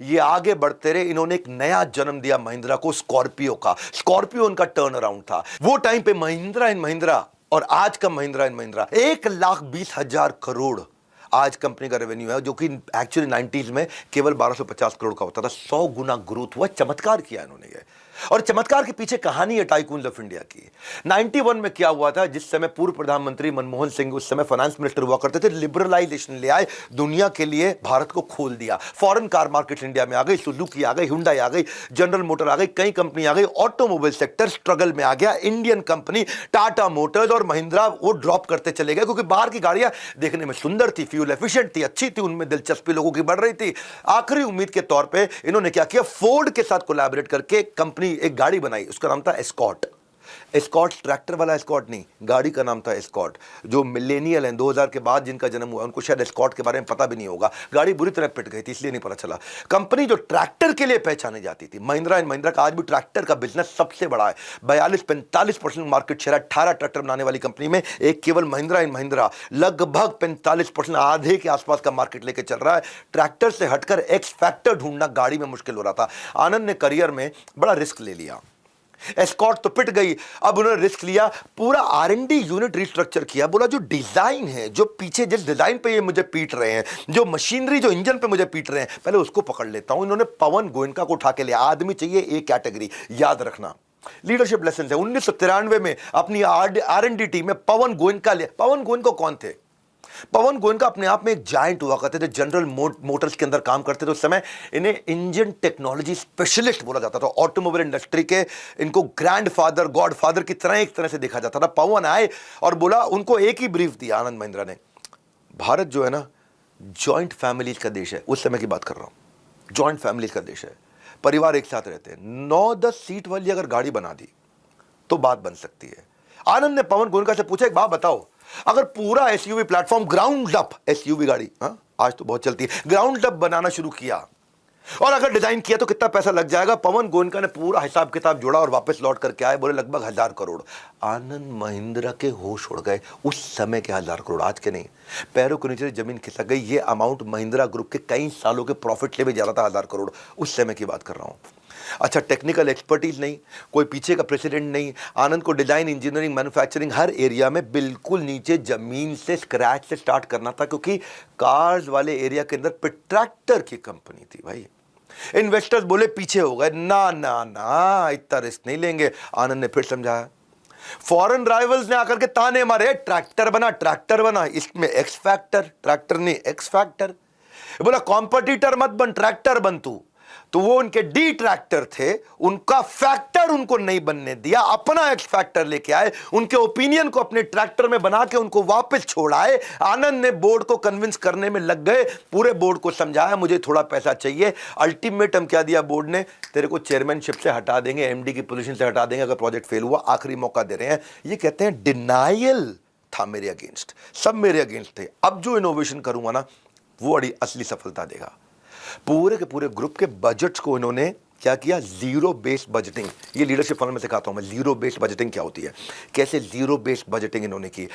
ये आगे बढ़ते रहे, इन्होंने एक नया जन्म दिया महिंद्रा को, स्कॉर्पियो का। स्कॉर्पियो उनका टर्न अराउंड था। वो टाइम पे महिंद्रा एंड महिंद्रा और आज का महिंद्रा एंड महिंद्रा 1,20,000 करोड़ आज कंपनी का रेवेन्यू है, जो कि एक्चुअली 90s में केवल 1250 करोड़ का होता था। 100 गुना ग्रोथ हुआ। चमत्कार किया इन्होंने ये, और चमत्कार के पीछे कहानी है टाइकून्स ऑफ इंडिया की। 91 में क्या हुआ था, जिस समय पूर्व प्रधानमंत्री मनमोहन सिंह उस समय फाइनेंस मिनिस्टर हुआ करते थे, लिबरलाइजेशन ले आए, दुनिया के लिए भारत को खोल दिया। फॉरेन कार मार्केट इंडिया में आ गई, सुजुकी आ गई, हुंडई आ गई, जनरल मोटर आ गई, कई कंपनी आ गई। ऑटोमोबाइल सेक्टर स्ट्रगल में आ गया। इंडियन कंपनी टाटा मोटर्स और महिंद्रा वो ड्रॉप करते चले गए, क्योंकि बाहर की गाड़ियां देखने में सुंदर थी, फ्यूल एफिशिएंट थी, अच्छी थी, उनमें दिलचस्पी लोगों की बढ़ रही थी। आखिरी उम्मीद के तौर पर इन्होंने क्या किया, फोर्ड के साथ कोलैबोरेट करके कंपनी एक गाड़ी बनाई, उसका नाम था एस्कॉर्ट। एस्कॉर्ट ट्रैक्टर वाला एस्कॉर्ट नहीं, गाड़ी का नाम था एस्कॉर्ट। जो मिलेनियल हैं 2000 के बाद जिनका जन्म हुआ, उनको शायद एस्कॉर्ट के बारे में पता भी नहीं होगा। गाड़ी बुरी तरह पिट गई थी, इसलिए नहीं पता चला। कंपनी जो ट्रैक्टर के लिए पहचानी जाती थी, महिंद्रा एंड महिंद्रा का आज भी ट्रैक्टर का बिजनेस सबसे बड़ा है। 42-45% मार्केट शेयर, 18 ट्रैक्टर बनाने वाली कंपनी में एक केवल महिंद्रा एंड महिंद्रा लगभग 45%, आधे के आसपास का मार्केट लेके चल रहा है। ट्रैक्टर से हटकर एक्स फैक्टर ढूंढना गाड़ी में मुश्किल हो रहा था। आनंद ने करियर में बड़ा रिस्क ले लिया। एस्कॉर्ट तो पिट गई, अब उन्होंने रिस्क लिया, पूरा R&D यूनिट रिस्ट्रक्चर किया। बोला जो डिजाइन है, जो पीछे जिस डिजाइन पे ये मुझे पीट रहे हैं, जो मशीनरी, जो इंजन पे मुझे पीट रहे हैं, पहले उसको पकड़ लेता हूं। इन्होंने पवन गोयनका को उठा के लिया। आदमी चाहिए ए कैटेगरी, याद रखना, लीडरशिप लेसन है। 1993 में अपनी R&D टीम में पवन गोयनका लिया। पवन गोयनका कौन थे? पवन गोयनका अपने आप में एक जायंट हुआ करते थे, जनरल मोटर्स के अंदर काम करते थे उस समय। इन्हें इंजन टेक्नोलॉजी स्पेशलिस्ट बोला जाता था, ऑटोमोबाइल इंडस्ट्री के इनको ग्रैंडफादर, गॉडफादर की तरह एक तरह से देखा जाता था। पवन आए और बोला, उनको एक ही ब्रीफ दिया आनंद महिंद्रा ने, भारत जो है ना जॉइंट फैमिलीज का देश है। उस समय की बात कर रहा हूं, जॉइंट फैमिलीज का देश है, परिवार एक साथ रहते हैं। 9-10 सीट वाली अगर गाड़ी बना दी तो बात बन सकती है। आनंद ने पवन गोयनका से पूछा, एक बात बताओ, अगर पूरा SUV platform ground up, SUV गाड़ी आज तो बहुत चलती है, ग्राउंड अप बनाना शुरू किया और अगर डिजाइन किया तो कितना पैसा लग जाएगा? पवन गोयनका ने पूरा हिसाब किताब जोड़ा और वापस लौट करके आए, बोले लगभग 1000 करोड़। आनंद महिंद्रा के होश उड़ गए। उस समय के 1000 करोड़, आज के नहीं। पैरों के नीचे जमीन खिसक गई। ये अमाउंट महिंद्रा ग्रुप के कई सालों के प्रॉफिट ले भी जा रहा था, 1000 करोड़। उस समय की बात कर रहा हूं। अच्छा, टेक्निकल एक्सपर्टीज नहीं, कोई पीछे का प्रेसिडेंट नहीं। आनंद को डिजाइन, इंजीनियरिंग, मैन्युफैक्चरिंग हर एरिया में बिल्कुल नीचे जमीन से स्क्रैच से स्टार्ट करना था, क्योंकि कार्स वाले एरिया के अंदर ट्रैक्टर की कंपनी थी भाई। इन्वेस्टर्स बोले पीछे हो गए, ना ना ना इतना रिस्क नहीं लेंगे। आनंद ने फिर समझाया। फॉरेन राइवल्स ने आकर के ताने मारे, ट्रैक्टर बना, ट्रैक्टर बना, इसमें एक्स फैक्टर, ट्रैक्टर नहीं एक्स फैक्टर। बोला कॉम्पिटिटर मत बन, ट्रैक्टर बन तू। तो वो उनके डी ट्रैक्टर थे, उनका फैक्टर उनको नहीं बनने दिया, अपना एक्स फैक्टर लेके आए, उनके ओपिनियन को अपने ट्रैक्टर में बना के उनको वापस छोड़ाए। आनंद ने बोर्ड को कन्विंस करने में लग गए, पूरे बोर्ड को समझाया मुझे थोड़ा पैसा चाहिए। अल्टीमेटम क्या दिया बोर्ड ने, तेरे को चेयरमैनशिप से हटा देंगे, एमडी की पोजीशन से हटा देंगे अगर प्रोजेक्ट फेल हुआ, आखिरी मौका दे रहे हैं। ये कहते हैं डिनायल था मेरे अगेंस्ट, सब मेरे अगेंस्ट थे। अब जो इनोवेशन करूंगा ना वो बड़ी असली सफलता देगा। पूरे के पूरे ग्रुप के बजट्स को इन्होंने क्या किया, जीरो बेस्ड बजटिंग। ये लीडरशिप फॉर्म में सिखाता हूं मैं, जीरो बेस्ड बजटिंग क्या होती है, कैसे जीरो बेस्ड बजटिंग इन्होंने की।